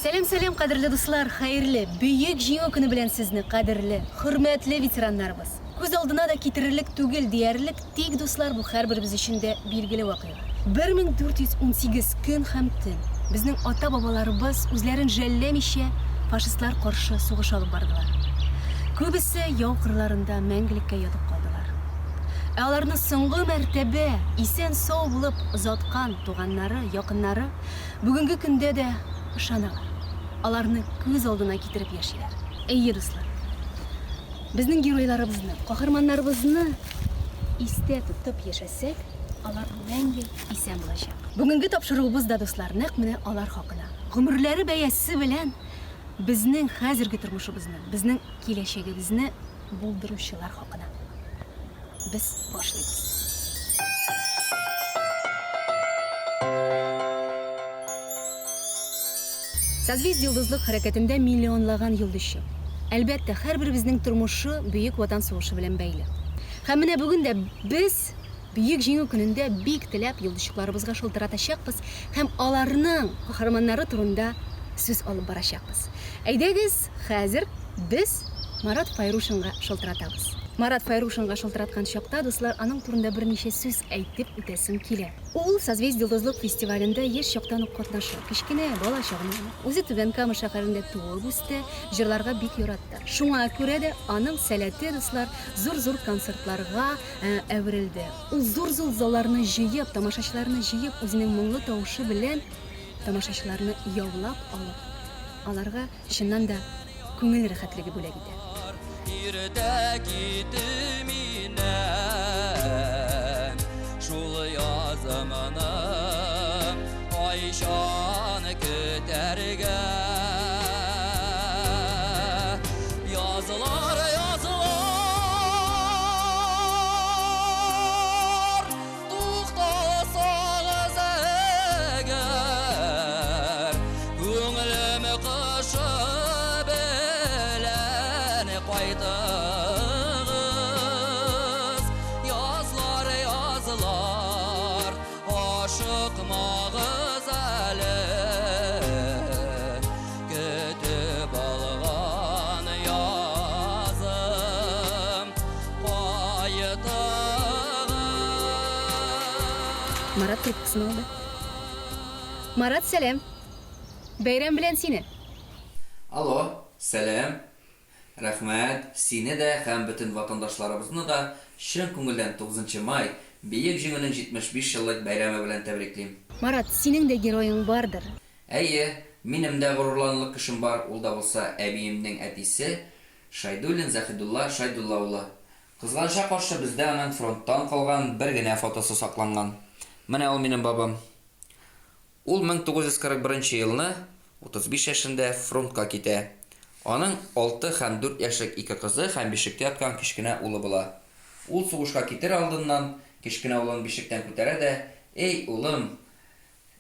Selam qadrli dostlar, xayrli, büyük жиңу күні белән сезне qadrli, hürmetli veteranlarыбыз. Күз алдына да китерерлек түгел диярлек, тик дуслар бу һәрберебез өчен дә билгеле вакыйга. 1418 көн һәм төн безнең ата-бабаларыбыз үзләрен жәлләмичә фашистлар каршы сугыш алып бардылар. Күбесе яу кырларында мәңгелеккә ятып калдылар. Аларны соңгы мәртәбә исән сау булып озаткан туганнары, якыннары бүгенге көндә дә ышаналар. Аларны күз алдына китереп яшиләр. Әйе дуслар. Безнең геройларыбызны, каһарманнарыбызны истә тотып яшәсәк, алар мәңге исән булачак. Бүгенге тапшыруыбыз да дуслар, нәкъ менә алар хакына. Гомерләре бәясе белән безнең хәзерге тормышыбызны, безнең киләчәгебезне булдыручылар хакына. Без башлыйбыз. Созвездие йолдызлык хәрәкәтендә миллионлаган йолдызчы. Әлбәттә, һәрбер безнең тормышы бөек ватан сугышы белән бәйле. Һәм менә бүген дә без бөек җиңү көнендә бик теләп йолдызчыкларыбызга шылтыратачакбыз һәм аларның каһарманнары турында сүз алып барачакбыз. Әйдәгез, хәзер без Марат Файрушинга шылтыратабыз. Марат Файрушинга шылтыраткан чакта дуслар аның турында берничә сүз әйтеп үтәсем килә. Ул Созвездие йолдызлык фестивалендә яшь чактан ук катнаша. Кичкенә бала чагында үзе Түбән Кама шәһәрендә туып үсте, җырларга бик яратты. Шуңа күрә дә аның сәләте дуслар зур-зур концертларга әверелде. Ул зур-зур залларны җыеп, тамашачыларны җыеп, үзенең моңлы тавышы белән тамашачыларны яулап алып, аларга чыннан да күңел рәхәтлеге бүләк итә. Ирдә китте миннән шул язымны кайчан көтәргә язылар туктасагыз әгәр күңелем кышы yazlar aşıkmağız әлі көтіп алған язым қайтығыз. Марат трубкасын алды. Марат, сәлем. Бәйрәм белән сине. Алло, сәлем. Рәхмәт, сине дә һәм бөтен ватандашларыбызны да чын күңелдән 9 май бөек җиңүнең 75 еллык бәйрәме белән тәбриклим. Марат, синең дә героең бардыр. Әйе, минем дә горурланырлык кешем бар, ул да булса әбиемнең әтисе Шайдуллин Захидулла Шайдулла улы. Кызганча каршы бездә аның фронттан калган бер генә фотосы сакланган. Менә ул минем бабам. Ул 1941 елны 35 яшендә фронтка китә. Аның 6 һәм 4 яшьлек 2 кызы һәм бишектә яткан кичкенә улы була. Ул сугышка китер алдыннан кичкенә улын бишектән күтәрә дә: "Эй, улым,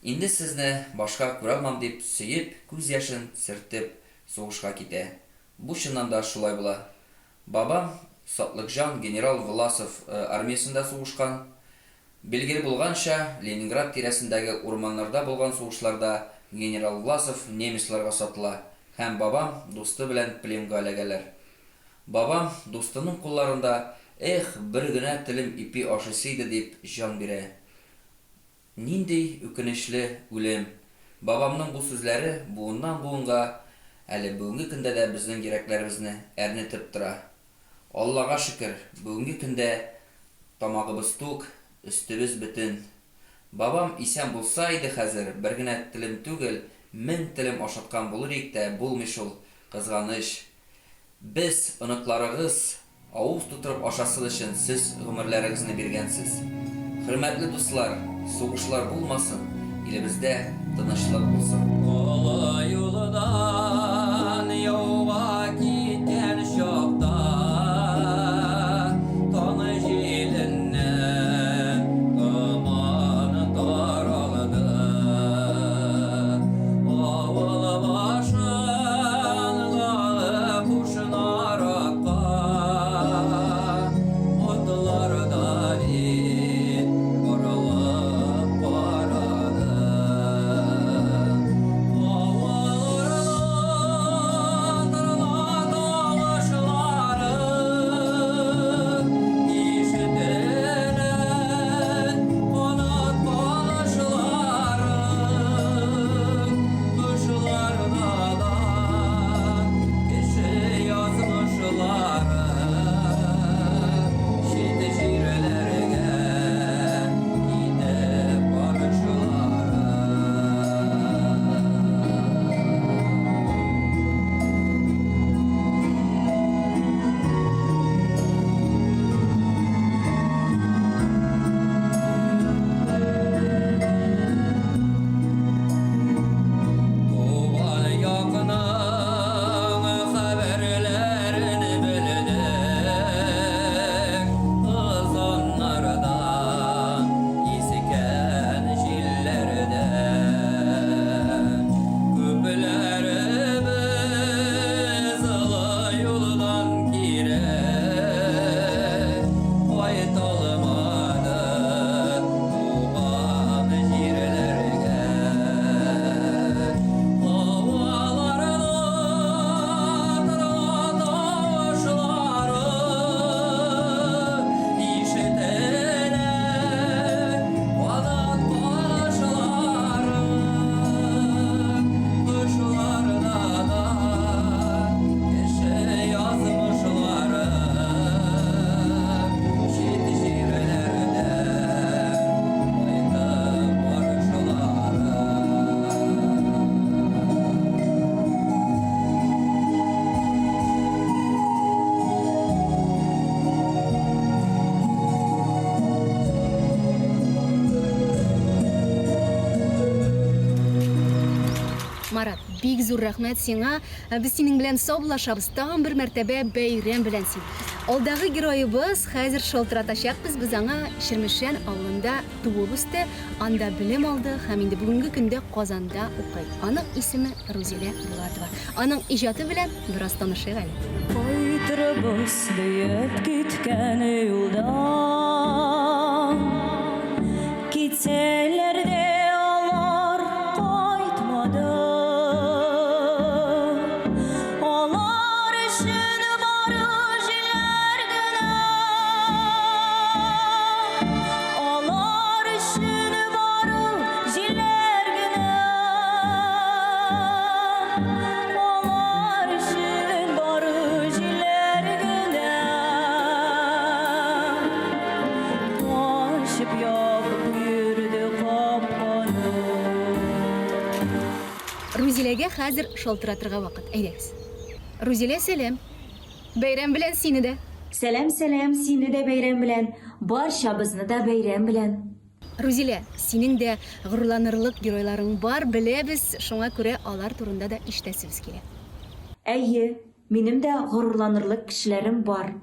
инде сезне башка күрә алмам" дип сөеп, күз яшен сөртеп сугышка китә. Бу чыннан да шулай була. Бабам Сатлыкҗан генерал Власов армиясендә сугышкан. Билгеле булганча, Ленинград тирәсендәге урманнарда булган сугышларда генерал Власов немецларга сатыла. Һәм бабам дусты белән пленга эләгәләр. Бабам дустының кулларында бер генә телем ипи ашысы иде дип җан бирә. Нинди үкенечле үлем. Бабамның бу сүзләре буыннан буынга әле бүгенге көндә дә безнең йөрәкләребезне әрнетеп тора. Аллага шөкер, бүгенге көндә тамагыбыз тук, өстебез бөтен. Бабам исән булса иде хәзер, бер генә телем түгел, 1000 телем ашаткан булыр ик тә булмый шул, кызганыч. Без, оныкларыгыз, авыз тутырып ашасы өчен сез гомерләрегезне биргәнсез. Хөрмәтле дуслар, сугышлар булмасын, илебездә тынычлык булсын. Олы юлдан яуга киткән чакта таны җиленнән томан таралды. Авыл башын алып кушнаракка отларда бит каралып карады. Авыл Марат, бик зур рәхмәт сиңа. Без синең белән саубуллашабыз. Тагын бер мәртәбә бәйрәм белән син. Алдагы героебыз хәзер шалтыратачакбыз. Без аңа Ширмешән авылында туып үсте, анда белем алды һәм инде бүгенге көндә Казанда укый. Аның исеме Рузилә Булатова. Аның иҗаты белән бераз танышыйк әле. Кайтырбыз диеп киткән юлдан, китсәләр дә алар кайтмады. Алар өчен бары җилләр генә, алар өчен бары җилләр генә, алар өчен бары җилләр генә. Ачып ябып йөрде капканы. Рузиләгә хәзер шалтыратырга вакыт. Әйдәгез. Рузилә, сәлам. Бәйрәм белән сине дә. Сәлам, сәлам, сине дә бәйрәм белән, барчабызны да бәйрәм белән. Рузилә, синең дә горурланырлык геройларың бар, беләбез, шуңа күрә алар турында да ишетәсебез килә. Әйе, минем дә горурланырлык кешеләрем бар.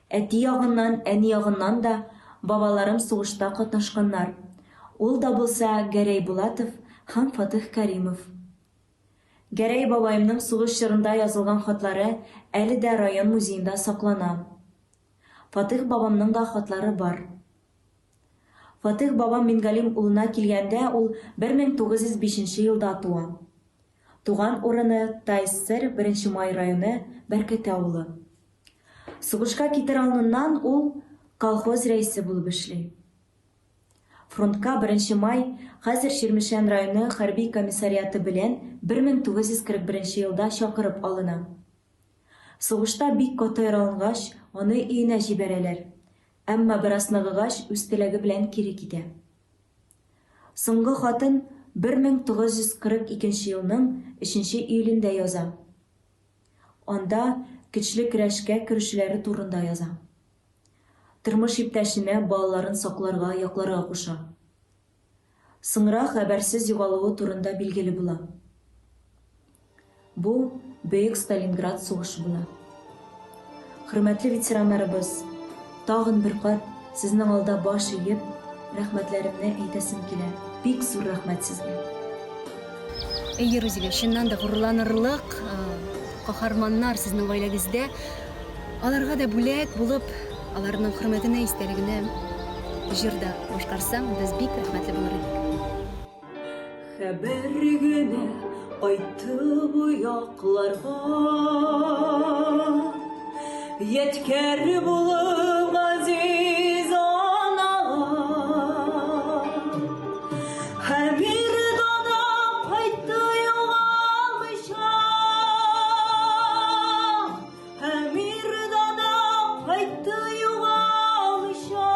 Әти ягыннан, әни ягыннан да бабаларым сугышта катнашканнар. Ул да булса Гәрәй Булатов һәм Фатих Кәримов. Гәрәй бабайымның сугыш чорында язылган хатлары әле дә район музеенда саклана. Фатих бабамның да хатлары бар. Фатих бабам Мингалим улына килгәндә ул 1905 елда туа. Туган урыны Тайсыр 1 май районы Бәркәт авылы. Сугышка китер алдыннан ул колхоз рәисе булып эшли. Фронтка 1 май хәзер Ширмешән районы хәрби комиссариаты белән 1941 елда чакырып алына. Сугышта бик каты яралангач, аны өенә җибәрәләр. Әмма бераз ныгыгач үз теләге белән кире китә. Соңгы хатын 1942 елның 3 июлендә яза. Анда көчле көрәшкә керүчеләре турында яза. Тормыш иптәшенә балаларын сакларга, якларга куша. Соңра хәбәрсез югалуы турында билгеле була. Бу Бөек Сталинград сугышы була. Хөрмәтле ветераннарыбыз, тагын бер кат сезнең алда баш иеп, рәхмәтләремне әйтәсем килә. Бик зур рәхмәт сезгә. Әйе, Рузилә, чыннан да горурланырлык каһарманнар сезнең гаиләгездә. Аларга да бүләк булып, аларның хөрмәтенә, истәлегенә җырда башкарсаң, без бик рәхмәтле булыр идек. Хәбәр генә кайтты бу якларга, Yetkər bulub aziz anama, Həmir dana qaytdı yoğalmışam, Həmir dana qaytdı yoğalmışam,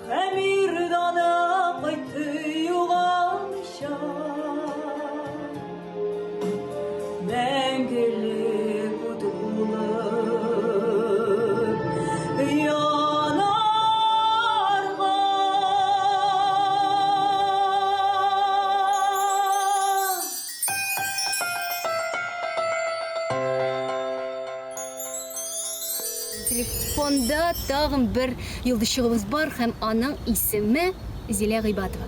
Həmir dana qaytdı yoğalmışam, Məngəli udulur yanarğa. Telefonda tag'in bir yulduzchig'imiz bor, ham aning ismi Zila G'iybatova.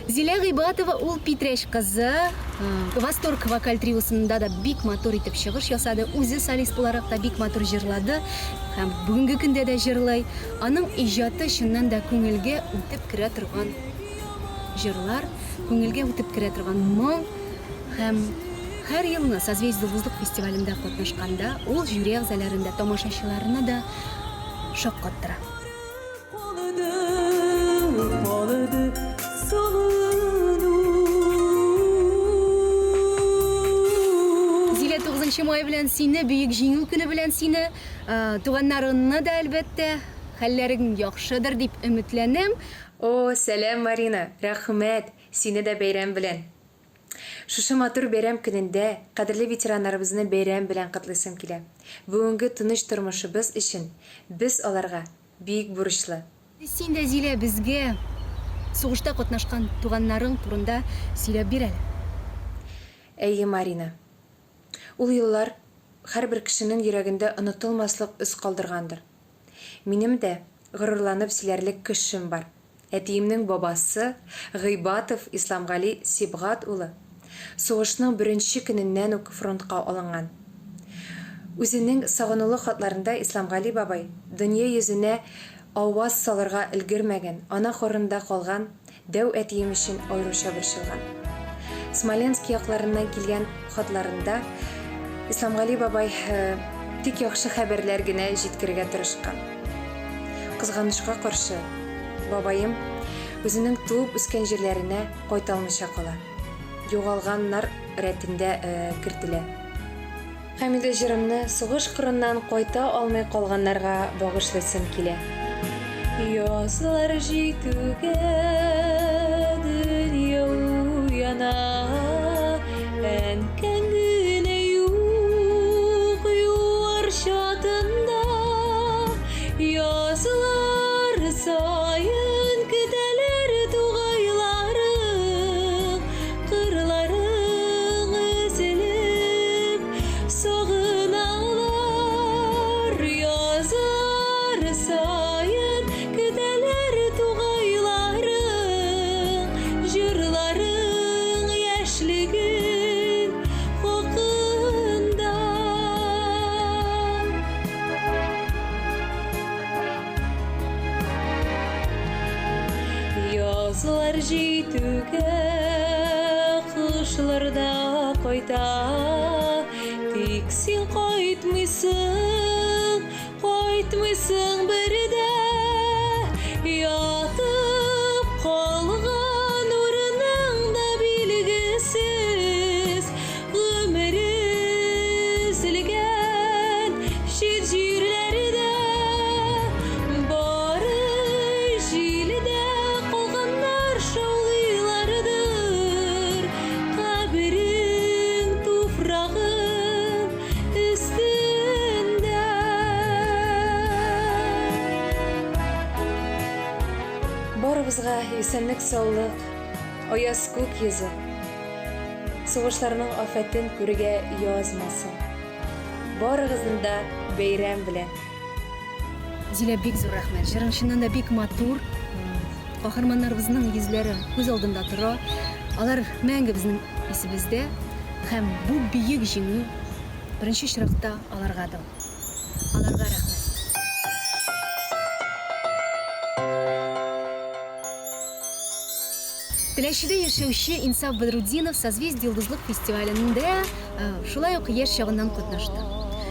Zila G'iybatova ul Pitresh qizi, Восторг vokal triosunda da bik motor etib chiqish yasadi. O'zi solist bo'laraq da bik motor jirladi. Ham bugungi kunda da jirlay. Aning ijodi shundan da ko'ngilga o'tib kira turgan jirlar, ko'ngilga o'tib kira turgan mo'ng. Ham har yilni Созвездие Yulduzlik festivalida qatnashganda, ul jüri a'zolarida tomoshachilarni da shoqqottira. Qoladı sonu. Zila 9 may bilan seni, buyuk jingil kuni bilan seni, tuganlaringni da albatta hallaring yaxshidir deb umidlanim. О, сәлам Марина, рәхмәт, сине дә бәйрәм белән. Шушы матур бәйрәм көнендә кадерле ветераннарыбызны бәйрәм белән котлыйсым килә. Бүгенге тыныч тормышыбыз өчен без аларга бик бурычлы. Син дә Зилә безгә сугышта катнашкан туганнарың турында сөйләп бир әле. Әйе, Марина. Ул еллар һәрбер кешенең йөрәгендә онытылмаслык эз калдыргандыр. Минем дә горурланып сөйләрлек кешем бар. Әтиемнең бабасы Гыйбатов Исламгали Сибгат улы сугышның беренче көненнән үк фронтка алынган. Үзенең сагынулы хатларында Исламгали бабай дөнья йөзенә аваз салырга өлгермәгән, ана хорында калган дәү әтием өчен аеруча борчылган. Смоленск якларыннан килгән хатларында Исламгали бабай тик яхшы хәбәрләр генә җиткерергә тырышкан. Кызганычка каршы, бабаем үзенең туып үскән җирләренә кайта алмыйча кала. Югалганнар рәтендә кертелә. Һәм инде җырымны сугыш кырыннан кайта алмый калганнарга багышлыйсым килә. Язлар җитүгә дөнья уяна, әнкәң генә юк юар чатында. Язлар саен көтәләр тугайларың, кырларың өзелеп сагыналар. Язлар саен көтәләр тугайларың, җырларың яшьлеген хакында. Язлар җитүгә кышларда кайта, тик син кайтмыйсың бердә. Ятып калган урының да билгесез, гомере өзелгән шит җирләрдә. Бары җилдә калганнар шаулыйлардыр, каберең туфрагын өстендә. Барыбызга исәнлек, саулык, аяз күк йөзе, сугышларның афәтен күргә язмасын. Барыгызны да бәйрәм белән. Зилә, бик зур рәхмәт. Җырың чыннан да бик матур. Каһарманнарыбызның йөзләре күз алдында тора. Алар мәңге безнең исебездә һәм бу бөек җиңү беренче чиратта аларгадыр. Аларга рәхмәт. Теләчедә яшәүче Инсаф Бадруддинов созвездие йолдызлык фестивалендә шулай ук яшь чагыннан катнашты.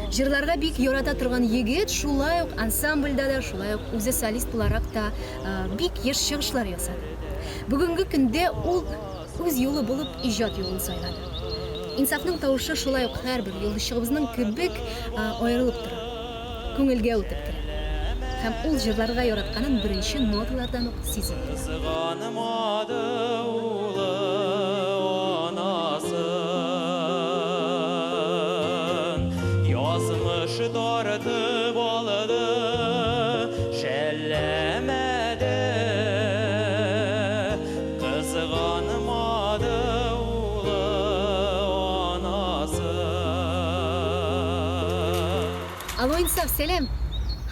Җырларга бик ярата торган егет, шулай ук ансамбльдә дә, шулай ук үзе солист буларак та бик яшь чыгышлар ясады. Бүгенге көндә ул үз юлы булып иҗат юлын сайлады. Инсафның тавышы шулай ук һәрбер юлдашыбызның кебек аерылып тора, күңелгә үтеп керә. Һәм ул җырларга яратканын беренче ноталардан ук сизеп. Кызганмады улы анасын, язмышы тартып алды, шәлләмәде. Кызганмады улы анасын. Алло, Инсаф, сәлам.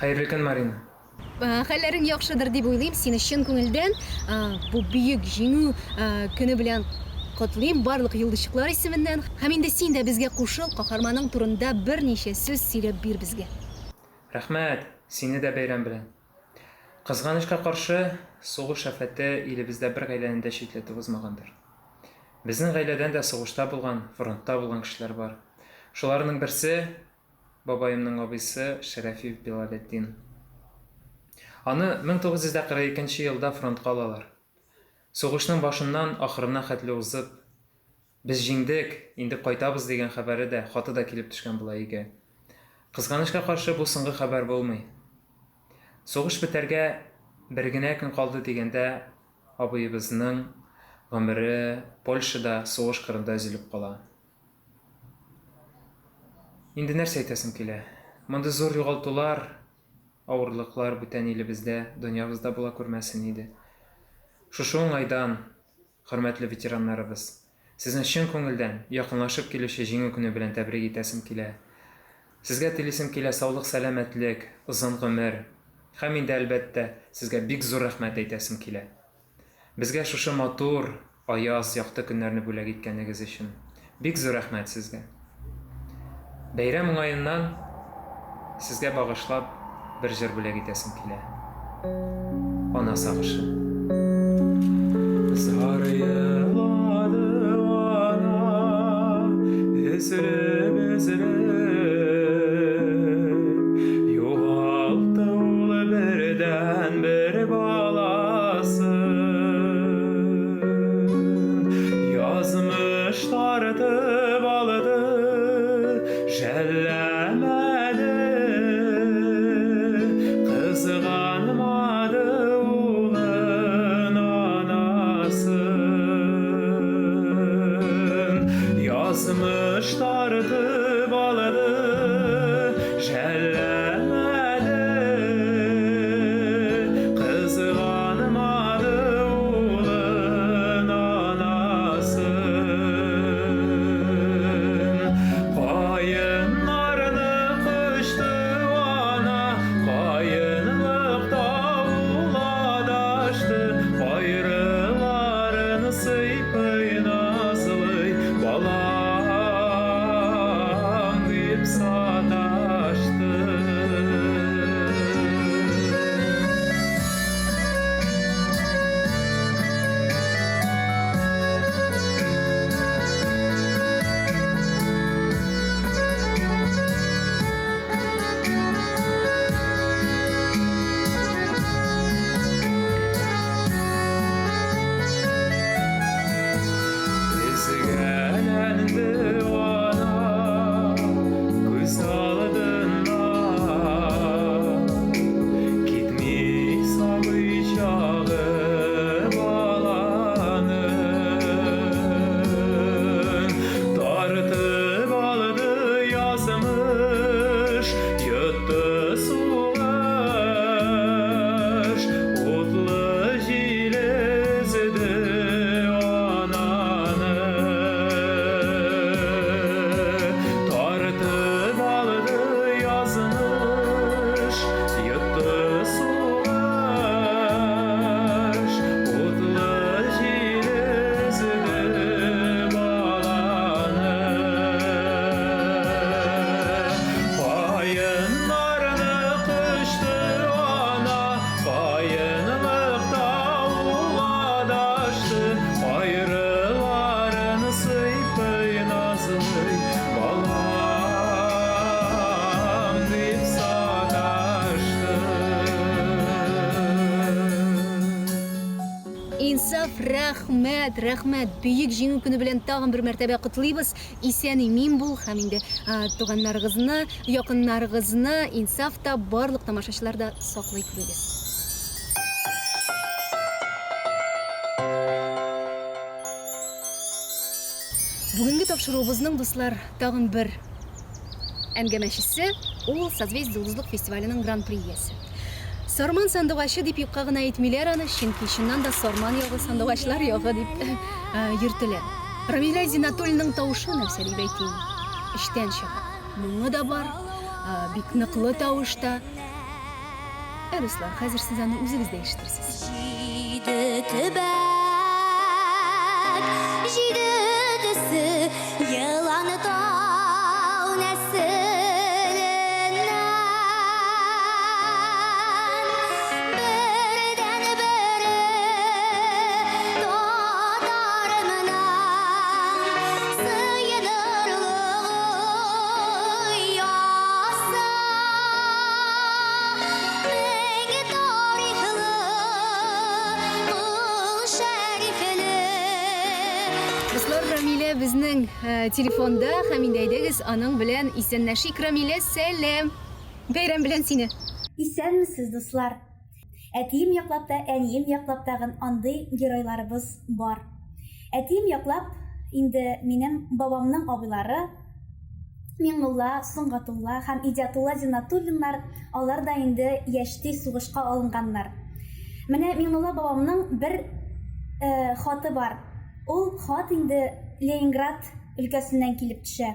Хәерле көн, Марина. Хәлләрең яхшыдыр дип уйлыйм. Сине чын күңелдән бу бөек җиңү көне белән котлыйм барлык юлдашчылар исеменнән. Һәм инде син дә безгә кушыл, каһарманың турында берничә сүз сөйләп бир безгә. Рәхмәт, сине дә бәйрәм белән. Кызганычка каршы, сугыш афәте илебездә бер гаиләне дә читләтеп узмагандыр. Безнең гаиләдән дә сугышта булган, фронтта булган кешеләр бар. Шуларның берсе бабаемның абыйсы Шәрәфив Билалетдин. Аны 1942 елда фронтка алалар. Сугышның башыннан ахырына хәтле узып, без җиңдек, инде кайтабыз дигән хәбәре дә, хаты да килеп төшкән була өйгә. Кызганычка каршы бу соңгы хәбәр булмый. Сугыш бетәргә бер генә көн калды дигәндә, абыебызның гомере Польшада сугыш кырында өзелеп кала. Инде нәрсә әйтәсем килә? Монда зур югалтулар, авырлыклар бүтән илебездә, дөньябызда була күрмәсен иде. Шушы уңайдан, хөрмәтле ветераннарыбыз, сезне чын күңелдән якынлашып килүче җиңү көне белән тәбрик итәсем килә. Сезгә телисем килә саулык, сәламәтлек, озын гомер һәм инде әлбәттә сезгә бик зур рәхмәт әйтәсем килә. Безгә шушы матур, аяз, якты көннәрне бүләк иткәнегез өчен бик зур рәхмәт сезгә. Бәйрәм уңаеннан сезгә багышлап бер җыр бүләк итәсем килә. Ана сагышы. Зар елады ана, өзреп югалты ул бердән бер баласын. Язмыш тартып алды, жәлләмәде, кызганмады улын анасын. Язмыш тартып алды, жәлләмәде, кызганмады улын анасын. Кайыннарны кышты ана, кайынлыкта уладашты, кайрыларын сыйпый назлый, балам дип саташты. Ezgәләнде ана, күз алдыннан, китми сабый чагы баланың. Тартып алды язмыш, йотты сугыш, утлы җилезде ананы. Тартып алды язмыш, йотты сугыш, утлы җилезде баланы. Кайыннарны кышты ана, кайынлыкта уладашты, кайрыларын сыйпый назлый, балам дип саташты. Инсаф, рәхмәт, рәхмәт. Бөек җиңү көне белән тагын бер мәртәбә котлыйбыз. Исән-имин бул һәм инде туганнарыгызны, якыннарыгызны Инсаф та барлык тамашачылар да саклый күрегез. Бүгенге тапшыруыбызның дуслар тагын бер әңгәмәчесе, ул Созвездие Йолдызлык фестиваленең гран-при иясе. Сарман сандугачы дип юкка гына әйтмиләр аны, чөнки чыннан да сарман ягы, сандугачлар ягы дип йөртелә. Рамиля Зинатуллиның тавышы нәрсә дип әйтим? Эштән чыга. Моңы да бар, бик ныклы тавышта. Дуслар, хәзер сез аны үзегез дә ишетерсез. Җиде төбәк, җиде төсе, еланы тау нәселеннән. Бердән бере татарымнан сыйынырлыгы яса. Мең тарихлы, ул шәрифле. Дуслар, Рамиля безнең телефонда һәм инде әйдәгез аның белән исәнләшик. Рамиля, сәлам. Бәйрәм белән сине. Исәнмесез, дуслар? Әтием яклап та, әнием яклап тагын андый геройларыбыз бар. Әтием яклап инде минем бабамның абыйлары Миңнулла, Соңгатулла һәм Идиятулла Зинатуллиннар, алар да инде яшьти сугышка алынганнар. Менә Миңнулла бабамның бер хаты бар. Ул хат инде Ленинград өлкәсеннән килеп төшә.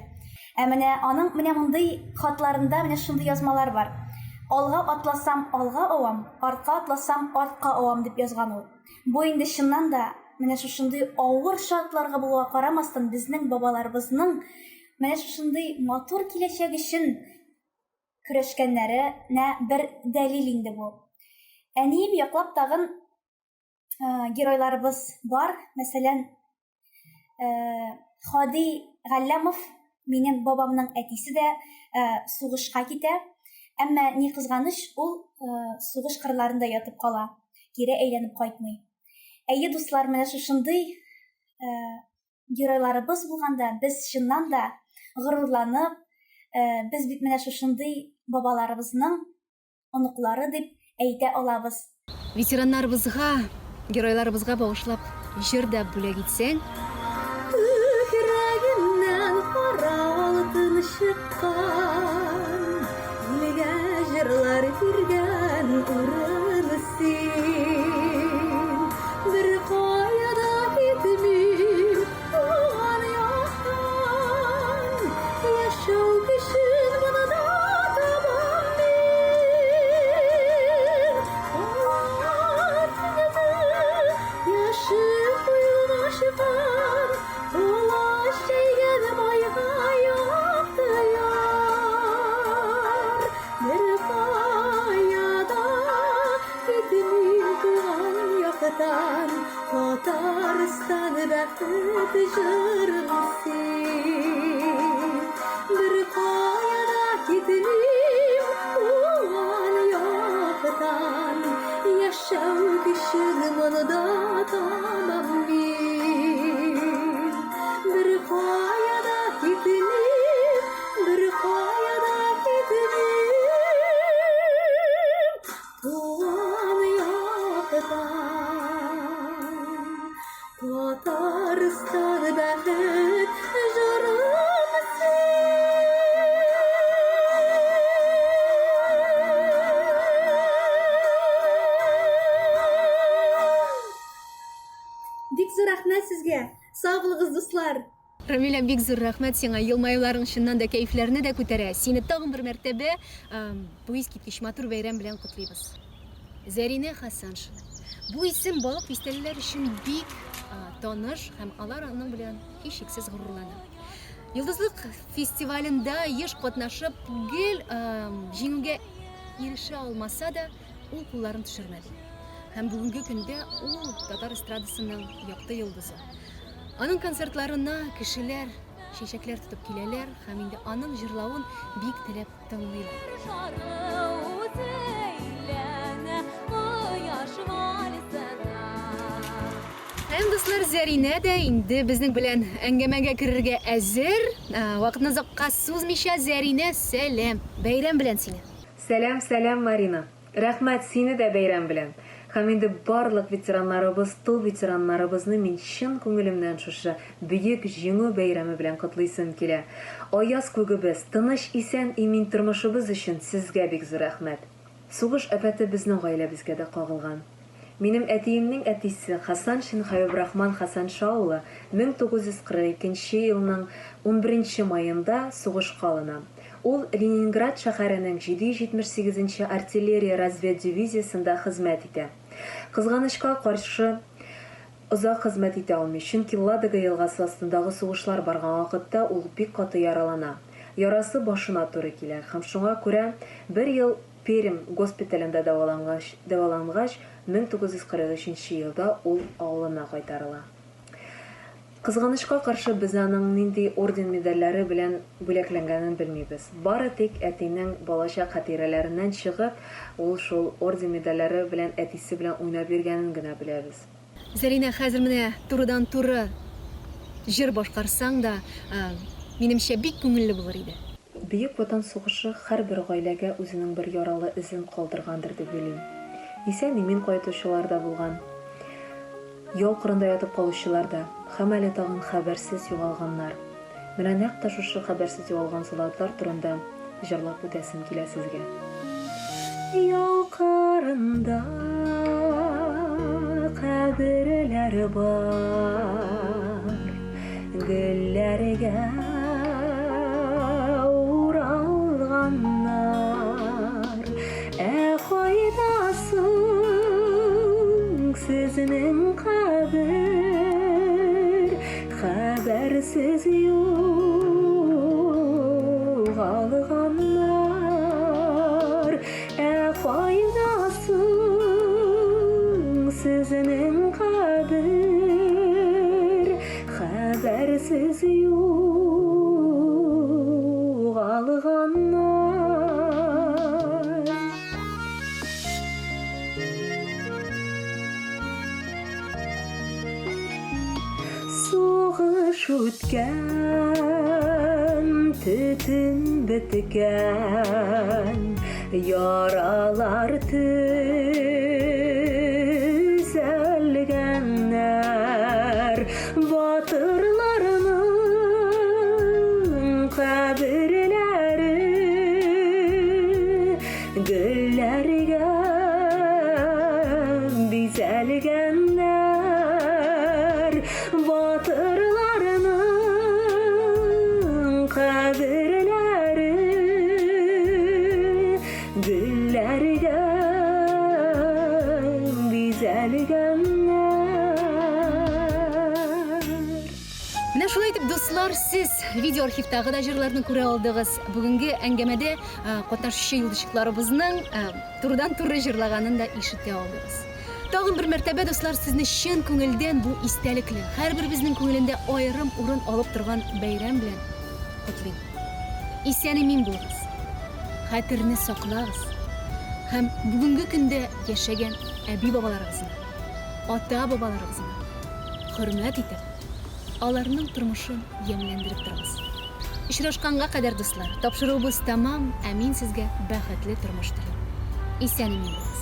Менә аның менә мондый хатларында менә шундый язмалар бар. Алга атласам алга авам, артка атласам артка авам дип язган ул. Бу инде чыннан да менә шушындый авыр шартларга булуга карамастан безнең бабаларыбызның менә шушындый матур киләчәк өчен көрәшкәннәренә бер дәлил инде бу. Әнием яклап тагын геройларыбыз бар. Мәсәлән, Хади Галләмов, минем бабамның әтисе дә сугышка китә. Әмма ни кызганыч, ул сугыш кырларында ятып кала, кире әйләнеп кайтмый. Әйе, дуслар, менә шушындый геройларыбыз булганда, без чыннан да горурланып, без бит менә шушындый бабаларыбызның оныклары дип әйтә алабыз. Ветераннарыбызга, геройларыбызга багышлап җыр да бүләк итсәң, Йөрәгемнән кара алтын чыккан, илгә җырлар биргән урын син. Бер кая да китмим, туган яктан, яшәү көчен моны да табам мин. Яшы куймашкан, улаш чәйгән майга якты яр. Бер кая да китмим туган яктан, Татарстан бәхет җырын син. Бер кая да китмим туган яктан, яшәү көчен моны да табам мин. Бер кая да китмим, бер кая да китмим туган яктан. Татарстан бәхет җырын Бик зур рәхмәт сезгә. Сау булыгыз, дуслар. Рамиля, бик зур рәхмәт сиңа. Елмаюларың чыннан да кәйфләрне дә күтәрә. Сине тагын бер мәртәбә бу искиткеч матур бәйрәм белән котлыйбыз. Зәринә Хәсәншин. Бу исем балык фестивальләр өчен бик таныш һәм алар аның белән һичшиксез горурлана. Йолдызлык фестивалендә еш катнашып, гел җиңүгә ирешә алмаса да, ул кулларын төшермәде. Һәм бүгенге көндә ул татар эстрадасының якты йолдызы. Аның концертларына кешеләр чәчәкләр тотып киләләр һәм инде аның җырлавын бик теләп тыңлыйлар. Һәм дуслар, Зәринә дә инде безнең белән әңгәмәгә керергә әзер. Вакытны озакка сузмыйча, Зәринә, сәлам. Бәйрәм белән сине. Сәлам, Марина. Рәхмәт сине дә бәйрәм белән. Һәм инде барлык ветераннарыбыз, тыл ветераннарыбызны мин чын күңелемнән шушы бөек җиңү бәйрәме белән котлыйсым килә. Аяз күгебез, тыныч исән имин тормышыбыз өчен сезгә бик зур рәхмәт. Сугыш афаты безнең гаиләбезгә дә кагылган. Минем әтиемнең әтисе Хәсәншин Хәбибрахман Хәсәнша улы 1942 елның 11 маенда сугышка алына. Ул Ленинград шәһәренең 778-нче артиллерия разведдивизиясендә хезмәт итә. Кызганычка каршы озак хезмәт итә алмый, чөнки Ладога елгасы астындагы сугышлар барган вакытта ул бик каты яралана. Ярасы башына туры килә һәм шуңа күрә 1 ел Пермь госпиталендә дәвалангач 1943 елда ул авылына кайтарыла. Кызганычка каршы без аның нинди орден медальләре белән бүләкләнгәнен белмибез. Бары тик әтинең балачак хатирәләреннән чыгып, ул шул орден медальләре белән әтисе белән уйнап йөргәнен генә беләбез. Зәринә, хәзер менә турыдан-туры җыр башкарсаң да, минемчә бик күңелле булыр иде. Бөек Ватан сугышы һәрбер гаиләгә үзенең бер яралы эзен калдыргандыр дип уйлыйм. Исән-имин кайтучылар да булган. Ял кырында ятып калучылар да, һәм әле тагын хәбәрсез югалганнар. Менә нәкъ та шушы хәбәрсез югалган солдатлар турында җырлап үтәсем килә сезгә. Ял кырында каберләр күлләр бар, гөлләргә уралганнар. Кайдасың сезнең кабер, хәбәрсез югалганнар. Кайдасың сезнең кабер, хәбәрсез югалганар. Сугыш үткән, төтен беткән, яралар төзәлгәннәр. Батырларның каберләре гөлләргә бизәлгәннәр. Батырларның каберләре гөлләргә бизәлгәннәр. Менә шулай итеп, дуслар, сез видео архивтагы да җырларны күрә алдыгыз. Бүгенге әңгәмәдә катнашучы юлдашчыларыбызның турыдан-туры җырлаганын да ишетә алдыгыз. Тагын бер мәртәбә, дуслар, сезне чын күңелдән бу истәлекле, һәрберебезнең күңелендә аерым урын алып торган бәйрәм белән котлыйм. Исән-имин булыгыз, хәтерне саклагыз һәм бүгенге көндә яшәгән әби-бабаларыгызны, ата-бабаларыгызны хөрмәт итеп, аларның тормышын ямьләндереп торыгыз. Очрашканга кадәр, дуслар, тапшыруыбыз тамам, ә мин сезгә бәхетле тормыш телим. Исән-имин булыгыз.